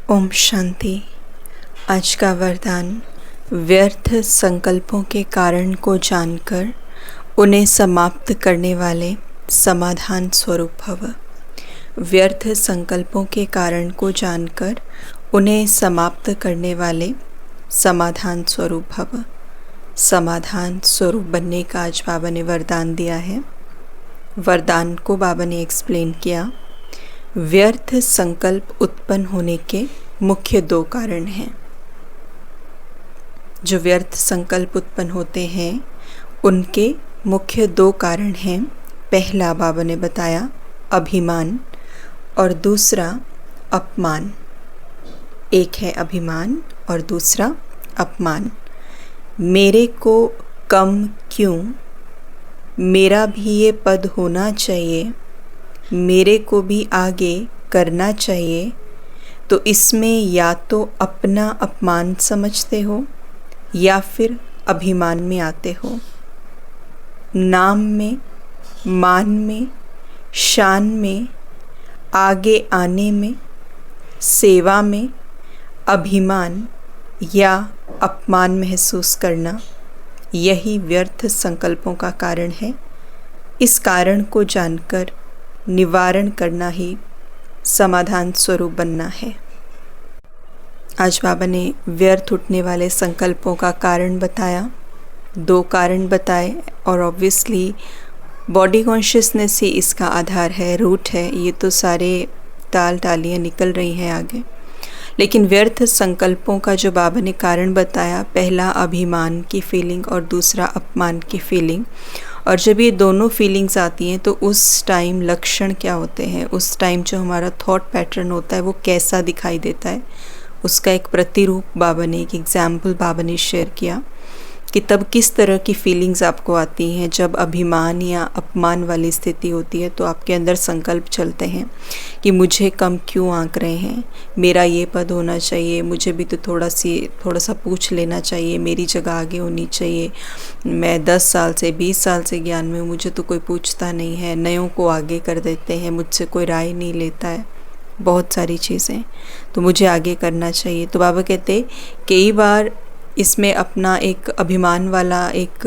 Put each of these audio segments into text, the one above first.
ओम शांति। आज का वरदान, व्यर्थ संकल्पों के कारण को जानकर उन्हें समाप्त करने वाले समाधान स्वरूप भव। व्यर्थ संकल्पों के कारण को जानकर उन्हें समाप्त करने वाले समाधान स्वरूप भव। समाधान स्वरूप बनने का आज बाबा ने वरदान दिया है। वरदान को बाबा ने एक्सप्लेन किया। व्यर्थ संकल्प उत्पन्न होने के मुख्य दो कारण हैं। जो व्यर्थ संकल्प उत्पन्न होते हैं उनके मुख्य दो कारण हैं। पहला बाबा ने बताया अभिमान और दूसरा अपमान। एक है अभिमान और दूसरा अपमान। मेरे को कम क्यों, मेरा भी ये पद होना चाहिए, मेरे को भी आगे करना चाहिए, तो इसमें या तो अपना अपमान समझते हो या फिर अभिमान में आते हो। नाम में, मान में, शान में, आगे आने में, सेवा में अभिमान या अपमान महसूस करना, यही व्यर्थ संकल्पों का कारण है। इस कारण को जानकर निवारण करना ही समाधान स्वरूप बनना है। आज बाबा ने व्यर्थ उठने वाले संकल्पों का कारण बताया, दो कारण बताए, और ऑब्वियसली बॉडी कॉन्शियसनेस ही इसका आधार है, रूट है। ये तो सारे ताल टालियाँ निकल रही हैं आगे। लेकिन व्यर्थ संकल्पों का जो बाबा ने कारण बताया, पहला अभिमान की फीलिंग और दूसरा अपमान की फीलिंग। और जब ये दोनों फीलिंग्स आती हैं तो उस टाइम लक्षण क्या होते हैं, उस टाइम जो हमारा थॉट पैटर्न होता है वो कैसा दिखाई देता है, उसका एक प्रतिरूप बाबा ने, एक एग्जाम्पल बाबा ने शेयर किया कि तब किस तरह की फीलिंग्स आपको आती हैं। जब अभिमान या अपमान वाली स्थिति होती है तो आपके अंदर संकल्प चलते हैं कि मुझे कम क्यों आंक रहे हैं, मेरा ये पद होना चाहिए, मुझे भी तो थोड़ा सा पूछ लेना चाहिए, मेरी जगह आगे होनी चाहिए, मैं 10 साल से 20 साल से ज्ञान में हूँ, मुझे तो कोई पूछता नहीं है, नयों को आगे कर देते हैं, मुझसे कोई राय नहीं लेता है, बहुत सारी चीज़ें, तो मुझे आगे करना चाहिए। तो बाबा कहते कई बार इसमें अपना एक अभिमान वाला एक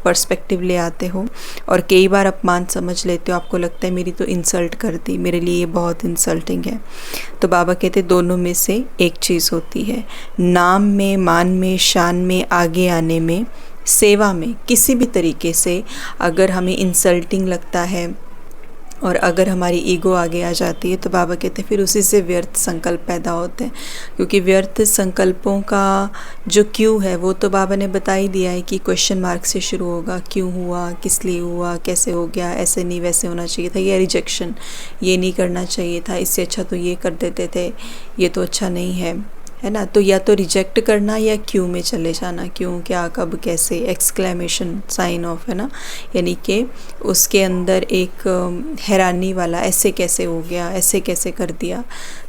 पर्सपेक्टिव ले आते हो और कई बार अपमान समझ लेते हो। आपको लगता है मेरी तो इंसल्ट कर दी, मेरे लिए ये बहुत इंसल्टिंग है। तो बाबा कहते दोनों में से एक चीज़ होती है। नाम में, मान में, शान में, आगे आने में, सेवा में, किसी भी तरीके से अगर हमें इंसल्टिंग लगता है और अगर हमारी ईगो आगे आ जाती है तो बाबा कहते हैं फिर उसी से व्यर्थ संकल्प पैदा होते हैं। क्योंकि व्यर्थ संकल्पों का जो क्यों है वो तो बाबा ने बता ही दिया है कि क्वेश्चन मार्क से शुरू होगा। क्यों हुआ, किस लिए हुआ, कैसे हो गया, ऐसे नहीं वैसे होना चाहिए था, ये रिजेक्शन, ये नहीं करना चाहिए था, इससे अच्छा तो ये कर देते थे, ये तो अच्छा नहीं है ना। तो या तो रिजेक्ट करना या क्यों में चले जाना, क्यों, क्या, कब, कैसे, एक्सक्लेमेशन साइन ऑफ, है ना। यानी कि उसके अंदर एक हैरानी वाला, ऐसे कैसे हो गया, ऐसे कैसे कर दिया।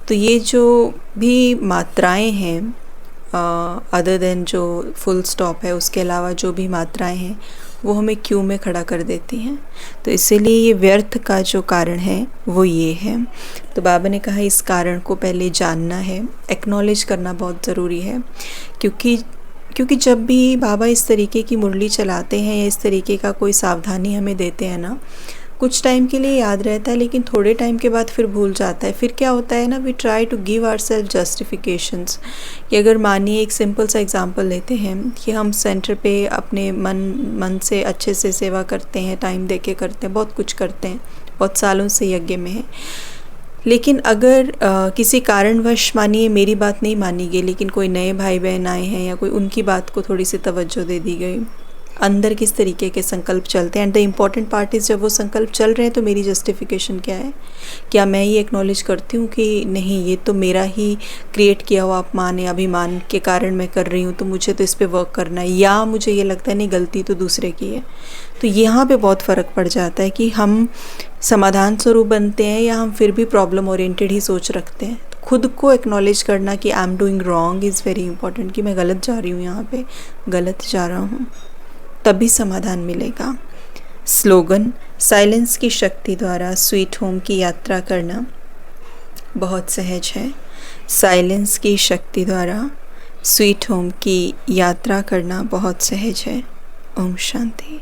तो ये जो भी मात्राएं हैं अदर देन जो फुल स्टॉप है, उसके अलावा जो भी मात्राएं हैं वो हमें क्यों में खड़ा कर देती हैं। तो इसीलिए ये व्यर्थ का जो कारण है वो ये है। तो बाबा ने कहा इस कारण को पहले जानना है, एक्नॉलेज करना बहुत ज़रूरी है। क्योंकि जब भी बाबा इस तरीके की मुरली चलाते हैं या इस तरीके का कोई सावधानी हमें देते हैं ना, कुछ टाइम के लिए याद रहता है लेकिन थोड़े टाइम के बाद फिर भूल जाता है। फिर क्या होता है ना, we try to give our self justifications. कि अगर मानिए एक सिंपल सा एग्जांपल लेते हैं कि हम सेंटर पे अपने मन से अच्छे से सेवा करते हैं, टाइम दे के करते हैं, बहुत कुछ करते हैं, बहुत सालों से यज्ञ में है। लेकिन अगर किसी कारणवश मानिए मेरी बात नहीं मानी गई, लेकिन कोई नए भाई बहन आए हैं या कोई उनकी बात को थोड़ी सी तवज्जो दे दी गई, अंदर किस तरीके के संकल्प चलते हैं। And the important part is जब वो संकल्प चल रहे हैं तो मेरी जस्टिफिकेशन क्या है। क्या मैं ये एक्नॉलेज करती हूँ कि नहीं, ये तो मेरा ही क्रिएट किया हुआ अपमान या अभिमान के कारण मैं कर रही हूँ, तो मुझे तो इस पर वर्क करना है। या मुझे ये लगता है नहीं, गलती तो दूसरे की है। तो यहाँ पे बहुत फ़र्क पड़ जाता है कि हम समाधान स्वरूप बनते हैं या हम फिर भी प्रॉब्लम ओरिएंटेड ही सोच रखते हैं। खुद को एक्नॉलेज करना कि I am doing wrong is very important, कि मैं गलत जा रही हूँ, यहाँ पे गलत जा रहा हूँ, तभी समाधान मिलेगा। स्लोगन, साइलेंस की शक्ति द्वारा स्वीट होम की यात्रा करना बहुत सहज है। साइलेंस की शक्ति द्वारा स्वीट होम की यात्रा करना बहुत सहज है। ओम शांति।